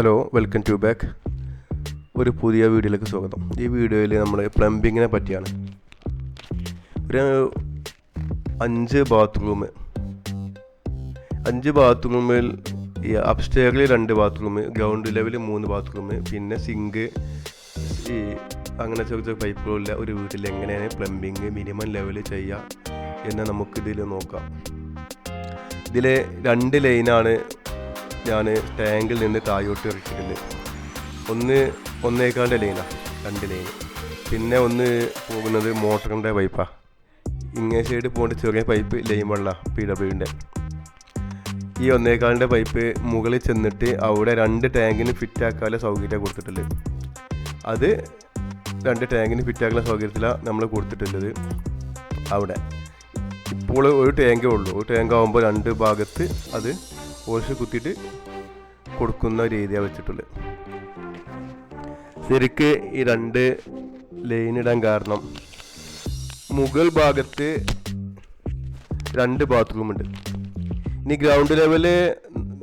Hello, welcome to back. ഒരു പുതിയ വീഡിയോയിലേക്ക് സ്വാഗതം. ഈ വീഡിയോയിൽ നമ്മൾ പ്ലംബിങ്ങിനെ പറ്റിയാണ്. ഒരു 5 ബാത്റൂമിൽ ഈ അപ്സ്റ്റെയറിൽ 2 ബാത്റൂം, ഗ്രൗണ്ട് ലെവൽ 3 ബാത്റൂം, പിന്നെ സിങ്ക്, ഈ അങ്ങനെ ചെറിയ ചെറിയ പൈപ്പുകളുള്ള ഒരു വീട്ടിൽ എങ്ങനെയാണ് പ്ലംബിങ് മിനിമം ലെവൽ ചെയ്യുക എന്ന് നമുക്കിതിൽ നോക്കാം. ഇതിൽ 2 ലൈനാണ് ഞാൻ ടാങ്കിൽ നിന്ന് താഴോട്ട് ഇറക്കിയിട്ടുള്ളത്. ഒന്ന് 1.25 ലൈനാണ്, 2 ലൈൻ. പിന്നെ ഒന്ന് പോകുന്നത് മോട്ടറിൻ്റെ പൈപ്പാണ്. ഇങ്ങേ സൈഡ് പോകേണ്ട ചെറിയ പൈപ്പ് ലൈൻ വെള്ളം PWൻ്റെ. ഈ 1.25 പൈപ്പ് മുകളിൽ ചെന്നിട്ട് അവിടെ 2 ടാങ്കിന് ഫിറ്റാക്കാനുള്ള സൗകര്യം കൊടുത്തിട്ടുള്ളത്. അത് 2 ടാങ്കിന് ഫിറ്റാക്കാനുള്ള സൗകര്യത്തിലാണ് നമ്മൾ കൊടുത്തിട്ടുള്ളത്. അവിടെ ഇപ്പോൾ ഒരു ടാങ്കേ ഉള്ളൂ. ഒരു ടാങ്ക് ആകുമ്പോൾ 2 ഭാഗത്ത് അത് ഓൾസ് കുത്തിയിട്ട് കൊടുക്കുന്ന രീതിയാണ് വെച്ചിട്ടുള്ളത്. ശരിക്ക് ഈ 2 ലൈൻ ഇടാൻ കാരണം മുകൾ ഭാഗത്ത് 2 ബാത്റൂമുണ്ട്. ഇനി ഗ്രൗണ്ട് ലെവല്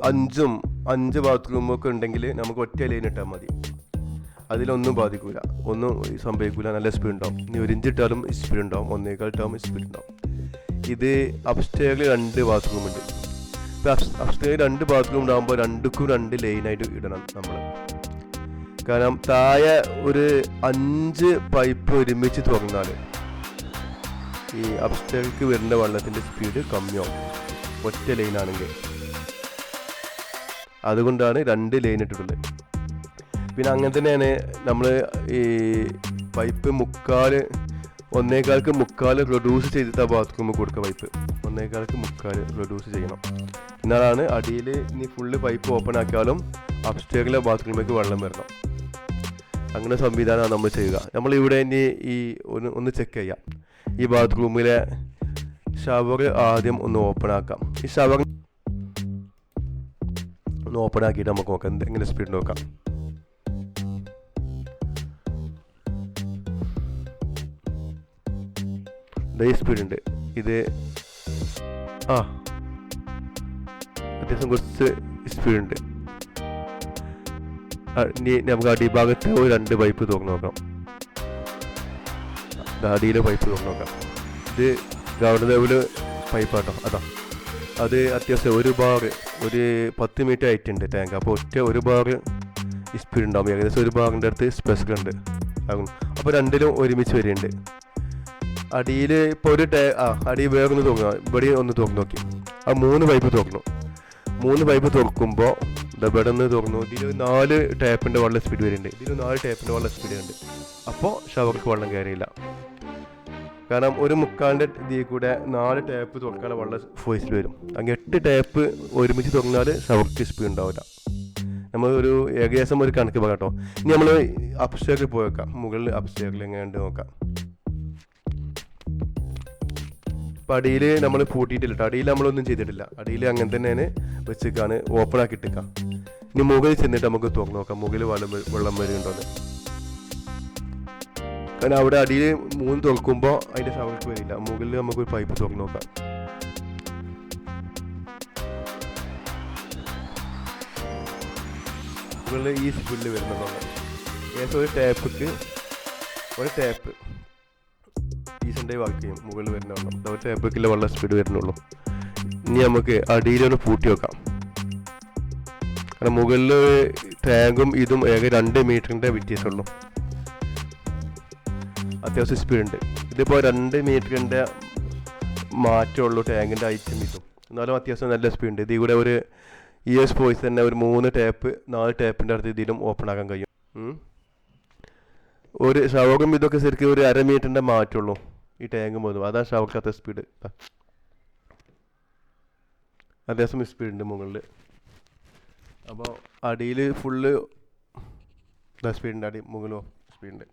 5 ബാത്റൂമൊക്കെ ഉണ്ടെങ്കിൽ നമുക്ക് ഒറ്റ ലൈൻ ഇട്ടാൽ മതി. അതിലൊന്നും ബാധിക്കില്ല, ഒന്നും സംഭവിക്കില്ല, നല്ല സ്പീഡ് ഉണ്ടാവും. ഇനി 1 ഇഞ്ച് ഇട്ടാലും സ്പീഡ് ഉണ്ടാവും, 1.25 ഇട്ടാലും സ്പീഡ് ഉണ്ടാവും. ഇത് അപ്സ്റ്റെയറിൽ 2 ബാത്റൂമുണ്ട്. ഇപ്പോൾ അപ്സ്റ്റെയർ 2 ബാത്റൂം ഉണ്ടാകുമ്പോൾ 2ക്കും 2 ലൈനായിട്ട് ഇടണം നമ്മൾ. കാരണം താഴെ ഒരു 5 പൈപ്പ് ഒരുമിച്ച് തുറന്നാൽ ഈ അപ്സ്റ്റെയർക്ക് വരുന്ന വെള്ളത്തിൻ്റെ സ്പീഡ് കമ്മിയാവും ഒറ്റ ലൈനാണെങ്കിൽ. അതുകൊണ്ടാണ് 2 ലൈൻ ഇട്ടിട്ടുള്ളത്. പിന്നെ അങ്ങനെ തന്നെയാണ് നമ്മൾ ഈ പൈപ്പ് 1.25 റെഡ്യൂസ് ചെയ്തിട്ട് ആ ബാത്റൂമിൽ കൊടുക്കുക. പൈപ്പ് 1.25 റെഡ്യൂസ് ചെയ്യണം. എന്നാലാണ് അടിയിൽ ഇനി ഫുള്ള് പൈപ്പ് ഓപ്പൺ ആക്കിയാലും അപ്സ്റ്റെയറിലെ ബാത്റൂമിലേക്ക് വെള്ളം വരണം. അങ്ങനെ സംവിധാനമാണ് നമ്മൾ ചെയ്യുക. നമ്മളിവിടെ ഇനി ഈ ഒന്ന് ചെക്ക് ചെയ്യാം. ഈ ബാത്റൂമിലെ ഷവർ ആദ്യം ഒന്ന് ഓപ്പൺ ആക്കാം. ഈ ഷവർ ഒന്ന് ഓപ്പൺ ആക്കിയിട്ട് നമുക്ക് നോക്കാം എങ്ങനെ സ്പീഡ് നോക്കാം. ഈ സ്പീഡ് ഉണ്ട്. ഇത് അത്യാവശ്യം കുറച്ച് സ്പീഡുണ്ട്. ഇനി നമുക്ക് അടിഭാഗത്ത് ഒരു 2 പൈപ്പ് തുറന്ന് നോക്കാം. അടിയിലെ പൈപ്പ് തുറന്ന് നോക്കാം. ഇത് ഗ്രൗണ്ട് ലെവല് പൈപ്പാട്ടോ. അത് അത്യാവശ്യം ഒരു 10 മീറ്റർ ആയിട്ടുണ്ട് ടാങ്ക്. അപ്പോൾ ഒരു ബാർ സ്പീഡ് ഉണ്ടാവും. ഏകദേശം ഒരു ബാറിൻ്റെ അടുത്ത് സ്പെഷ്യൽ ഉണ്ട്. അപ്പോൾ 2ലും ഒരുമിച്ച് വരുന്നുണ്ട്. അടിയിൽ ഇപ്പോൾ അടി വേറൊന്ന് തുറന്നു, ഇവിടെ ഒന്ന് തുറന്നു നോക്കി. ആ 3 പൈപ്പ് തുറന്നു. 3 പൈപ്പ് തുറക്കുമ്പോൾ ഇവിടെ നിന്ന് തുറന്നു. ഇതിൽ 4 ടാപ്പിൻ്റെ വെള്ളം സ്പീഡ് വരുന്നുണ്ട്. ഇതിൽ 4 ടാപ്പിൻ്റെ വെള്ളം സ്പീഡ് ഉണ്ട്. അപ്പോൾ ഷവർക്ക് വെള്ളം കയറിയില്ല. കാരണം ഒരു മുക്കാലിൻ്റെ ഇതിൽ കൂടെ 4 ടാപ്പ് തുറക്കാനുള്ള വെള്ളം ഫോഴ്സിൽ വരും. അങ്ങനെ 8 ടാപ്പ് ഒരുമിച്ച് തുറന്നാൽ ഷവർക്ക് സ്പീഡ് ഉണ്ടാവില്ല. നമ്മൾ ഏകദേശം ഒരു കണക്ക് പറയാം കേട്ടോ. ഇനി നമ്മൾ അപ്സ്റ്റെയറിൽ പോയി വെക്കാം. മുകളിൽ അപ്സ്റ്റെയറിൽ എങ്ങനെയുണ്ട് നോക്കാം. അപ്പോൾ അടിയിൽ നമ്മൾ പൂട്ടിയിട്ടില്ല. അടിയിൽ നമ്മളൊന്നും ചെയ്തിട്ടില്ല. അടിയിൽ അങ്ങനെ തന്നെയാണ് വെച്ചിട്ടാണ് ഓപ്പൺ ആക്കി ഇട്ടേക്കാം. ഇനി മുകളിൽ ചെന്നിട്ട് നമുക്ക് തുറന്നു നോക്കാം മുകളിൽ വെള്ളം വരുന്നുണ്ടോന്ന്. കാരണം അവിടെ അടിയിൽ 3 തുറക്കുമ്പോൾ അതിൻ്റെ ഷവർക്ക് വരില്ല. മുകളിൽ നമുക്കൊരു പൈപ്പ് തുറന്നു നോക്കാം. മുകളിൽ ഈ സ്പീഡിൽ വരുന്നുണ്ടോ? ഏകദേശം ഒരു ടാപ്പ് ഡീസൻ്റായി വർക്ക് ചെയ്യും. മുകളിൽ വരുന്ന വെള്ളം ഒരു ടാപ്പിക്കില്ല വെള്ളം സ്പീഡ് വരുന്നുള്ളൂ. ഇനി നമുക്ക് അടിയിലൊന്ന് പൂട്ടി വെക്കാം. കാരണം മുകളിൽ ടാങ്കും ഇതും 2 മീറ്ററിൻ്റെ വ്യത്യാസമുള്ളൂ. അത്യാവശ്യം സ്പീഡുണ്ട്. ഇതിപ്പോൾ 2 മീറ്ററിൻ്റെ മാറ്റമുള്ളൂ ടാങ്കിൻ്റെ ഐറ്റം ഇതും. എന്നാലും അത്യാവശ്യം നല്ല സ്പീഡുണ്ട്. ഇതിൽ കൂടെ ഒരു ES പോയിസ് തന്നെ ഒരു 4 ടാപ്പിൻ്റെ അടുത്ത് ഇതിലും ഓപ്പൺ ആക്കാൻ കഴിയും. ഒരു ഷവറും ഇതൊക്കെ ശരിക്കും ഒരു 1/2 മീറ്ററിൻ്റെ മാറ്റമുള്ളൂ ഈ ടാങ്ക് പോകുന്നു. അതാണ് ഷവർക്ക് സ്പീഡ്. അത്യാവശ്യം സ്പീഡുണ്ട് മുകളിൽ. അപ്പോൾ അടിയിൽ ഫുള്ള് സ്പീഡുണ്ട്. മുകളിലോ സ്പീഡുണ്ട്.